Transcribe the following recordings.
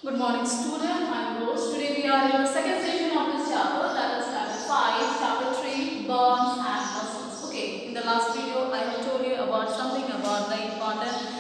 Good morning, student. I'm Rose. Today we are in the second session of this chapter, that is chapter 5, chapter 3, bones and muscles. Okay, in the last video, I have told you about something about the important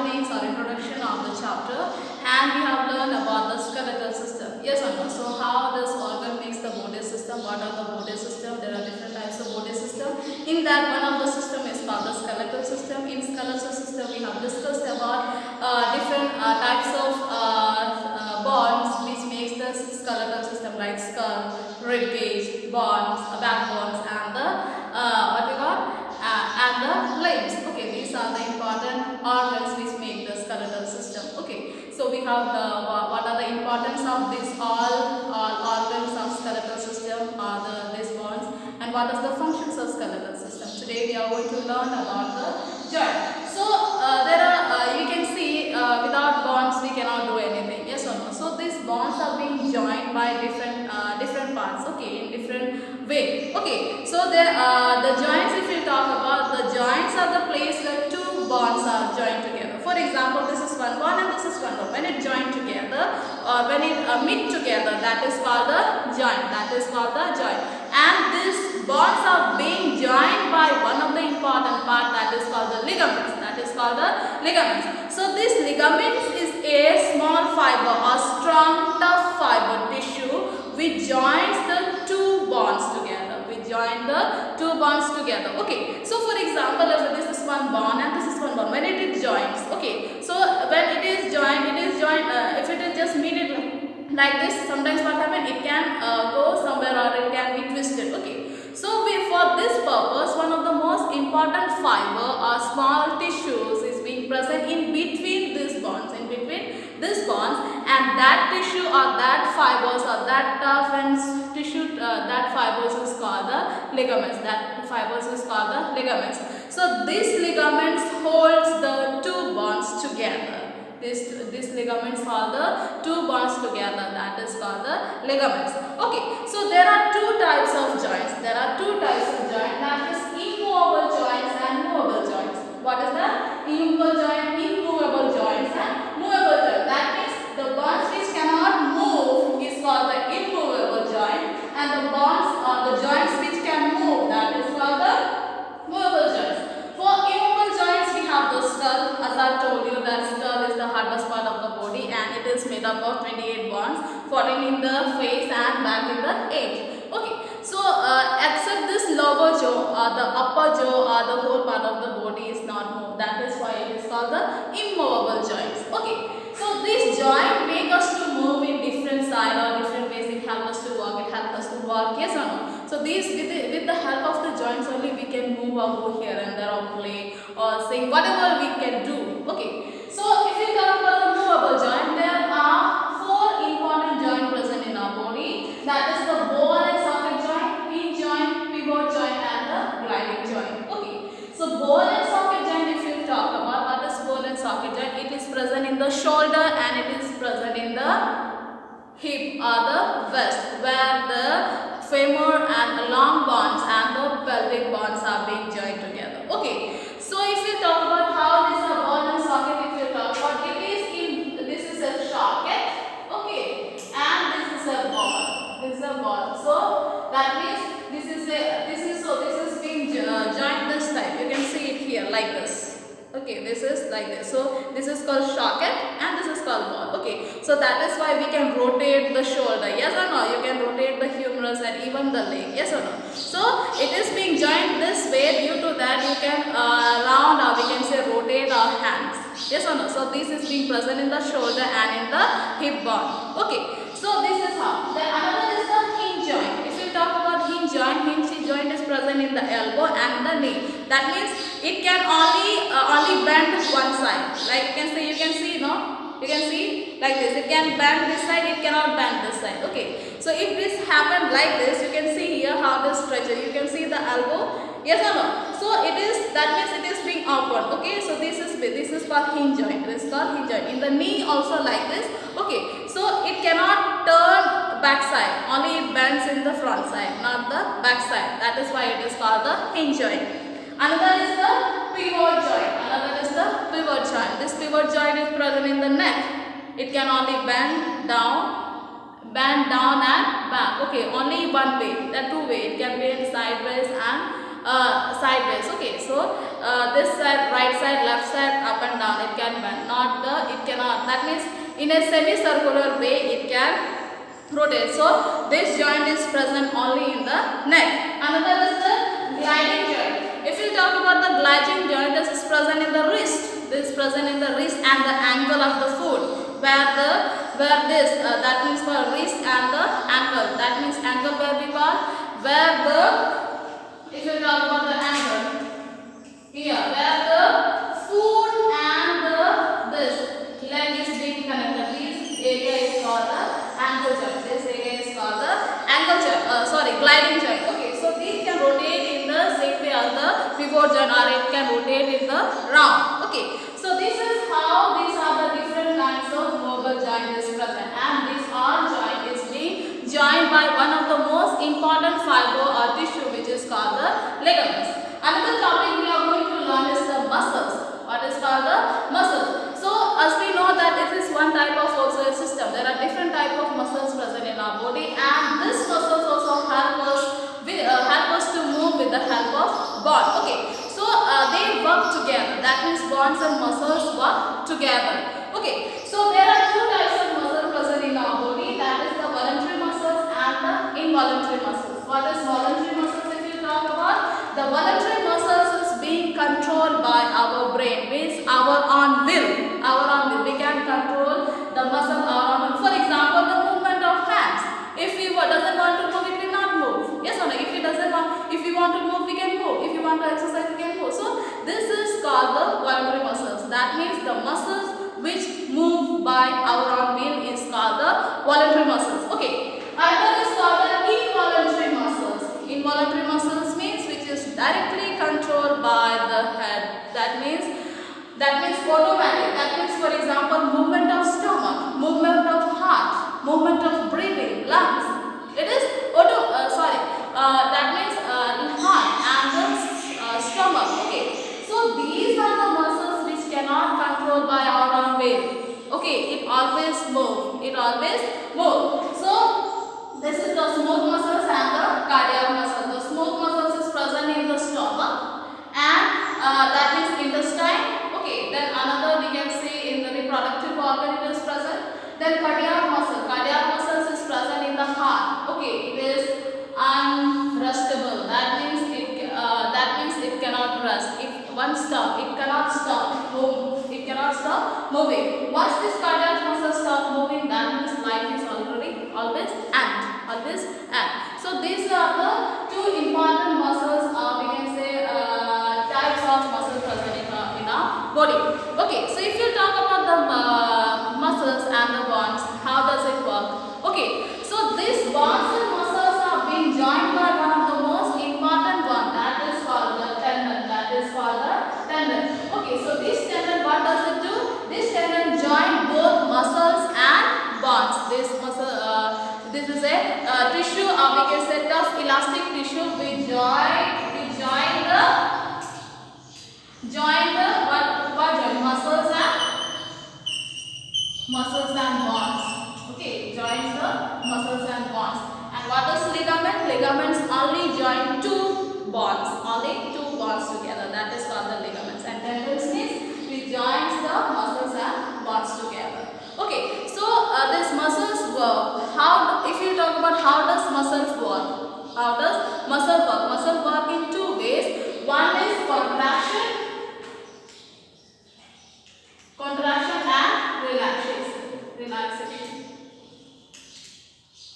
things or introduction of the chapter, and we have learned about the skeletal system. Yes or no? So, how this organ makes the body system? What are the body system? There are different types of body system. In that, one of the system is called the skeletal system. In skeletal system, we have discussed about different types of bonds which makes the skeletal system, like skull, rib cage, bones, backbones, and the what we got and the limbs. Okay, these are the important organs which make the skeletal system. Okay, so we have the what are the importance of this all organs of skeletal system, are these bones, and what is the functions of skeletal system. Today we are going to learn about the joint. So there are you can see without bonds we cannot do anything. Yes or no? So these bonds are being joined by different parts. Okay, in different way. Okay, so there the joints. If you talk about the joints, are the place where two bonds are joined together. For example, this is one bond and this is one bond. When it joined together or when it meet together, that is called the joint. That is called the joint. And these bonds are being joined by one of the important part, that is called the ligaments. That is called the ligaments. So this ligaments is a small fiber or strong tough fiber tissue which joins the two bonds together. We join the two bonds together. Okay. So for example, if this is one bond and this is one bond, when it joins. Okay. So when it is joined, if it is just meet it like this, sometimes what happen, it can go somewhere or it can be twisted. Okay, so for this purpose, one of the most important fiber or small tissues is being present in between these bonds, and that tissue or that fibers or that tough and tissue, that fibers is called the ligaments. That fibers is called the ligaments. So these ligaments holds the two bonds together. This ligaments hold the two bonds together, that is called the ligaments. Okay, so there are two types of joints. That is immovable joints and movable joints. What is that? Immovable joint, immovable joints and movable joints. That means the bonds which cannot move is called the immovable joint, and the bonds or the joints which can move, that is called the movable joints. For immovable joints, we have the skull. As I told you, that skull is the hardest part of the body, and it is made up of 28 bonds, 14 in the face and back in the edge. Okay, so except this lower jaw or the upper jaw or the whole part of the body is not moved. That is why it is called the immovable joints. Okay, so this joint make us to move in different side or different ways. It helps us to walk. Yes or no? So these with the help of the joints only we can move or go here and there or play or sing, whatever we can do. Okay. So if we talk about the movable joint, there are four important joints present in our body. That is the ball and socket joint, hinge joint, pivot joint, and the gliding joint. Okay. So ball and socket joint, if you talk about what is ball and socket joint, it is present in the shoulder and it is present in the hip or the waist, where the femur and the long bones and the pelvic bones are being joined together. Okay, so if you talk about how this is a ball and socket, if you talk about it is in, this is a socket, okay, and this is a ball. So that means this is being joined this type. You can see it here like this. Okay, this is like this. So this is called socket and this is called ball. Okay, so that is why we can rotate the shoulder. Yes or no? You can rotate the humerus and even the leg. Yes or no? So it is being joined this way. Due to that, you can round or we can say rotate our hands. Yes or no? So this is being present in the shoulder and in the hip bone. Okay, so this is how. Then another is the hinge joint. If you talk about hinge joint is present in the elbow and the knee. That means it can only bend one side. Like you can see, no? You can see like this. It can bend this side, it cannot bend this side. Okay. So if this happened like this, you can see here how this stretches. You can see the elbow. Yes or no? So it is, that means it is being upward. Okay. So this is called hinge joint. This is called hinge joint. In the knee also like this. Okay. So it cannot turn back side. Only it bends in the front side, not the back side. That is why it is called the hinge joint. Another is the pivot joint. This pivot joint is present in the neck. it can only bend down and back. Okay, only one way. There are two way. It can bend sideways and sideways. Okay, so this side, right side, left side, up and down. It can bend. Not the. It cannot. That means in a semicircular way, it can rotate. So this joint is present only in the neck. Another is the gliding joint. If you talk about the gliding joint, this is present in the wrist. This is present in the wrist and the ankle of the foot. Where this that means for wrist and the ankle. That means ankle where we call where the, if you talk about the ankle here, where the foot and the this leg is being connected. This area is called the ankle joint. This area is called the ankle joint. Gliding joint. Okay, so these can rotate in the same way as the pivot joint, or it can rotate in the round. Okay, so this is how these are the different kinds of mobile joint is present, and this all joint is being joined by one of the most important fiber or tissue, which is called the ligaments. Another topic we are going to learn is the muscles. What is called the muscles? So as we know that it is one type of also a system. There are different type of muscles present in our body, and these muscles also help us to move with the help of bond. Okay, so they work together. That means bonds and muscles work together. Okay, so there are two types of muscles present in our body. That is the voluntary muscles and the involuntary muscles. What is voluntary muscles? If you talk about the voluntary muscles is being controlled by our brain, means our own will. Our own will. We can control the muscle our own will. For example, the movement of hands. If we doesn't want to move, it will not move. Yes or no? If we want to move, we can move. If you want to exercise, we can move. So this is called the voluntary muscles. That means the muscles which move by our own will is called the voluntary muscles. Okay. Another is called the involuntary muscles. Involuntary muscles means which is directly controlled by the head. That means automatic. That means, for example, movement of stomach, movement of heart, movement of breathing, lungs. It is that means heart and the stomach. Okay, so these are the muscles which cannot control by our own will. Okay, it always move. So this is the smooth muscles and the cardiac muscles. The smooth muscles is present in the stomach and that means intestine. Okay, then another we can see in the reproductive organ it is present. Then cardiac muscles is present in the heart. Okay, it is unrestable. That means it cannot rest. If one stop, it cannot stop moving. Once this cardiac muscle stop moving, that means life is always end. So these are the two important muscles. We can say types of muscles present in our body. Okay, so if you talk about the muscles and the bonds, how does it work? Okay, so these bonds and muscles are being joined by one of the most important one, that is called the tendon. Okay, so this tendon, what does it do? This tendon join both muscles and bonds. This is a tissue, or we can say tough elastic tissue. We join muscles and bonds. Okay, joins the muscles and bonds. And what is ligament? Ligaments only join two bonds together. That is called the ligaments. And tendons means we joins the muscles and bonds together. Okay, so these muscles work. If you talk about how does muscles work? Muscle work in two ways. One is contraction and relaxation.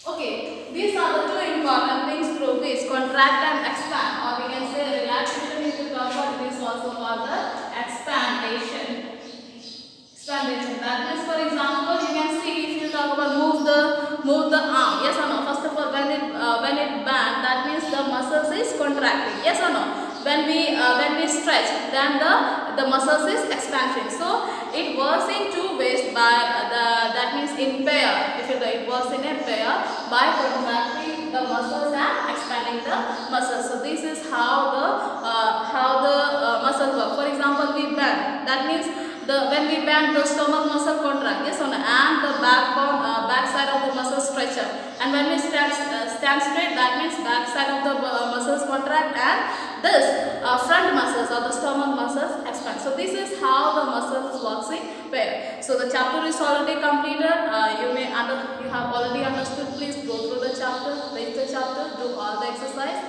Okay, these are the two important things through which contract and expand, or we can say relaxation is the talk it is also called the expandation. That means, for example, you can see if you talk about move the arm. Yes or no? First of all, when it bend, that means the muscles is contracting. Yes or no? When we stretch, then the muscles is expansion. So it works in two ways. That means in pair. It works in a pair by contracting the muscles and expanding the muscles. So this is how the muscles work. For example, we bend. That means when we bend, the stomach muscle contract. Yes or no? And And when we stand straight, that means back side of the muscles contract, and this front muscles or the stomach muscles expand. So this is how the muscles works in pair. So the chapter is already completed. You have already understood. Please go through the chapter, read the chapter, do all the exercise.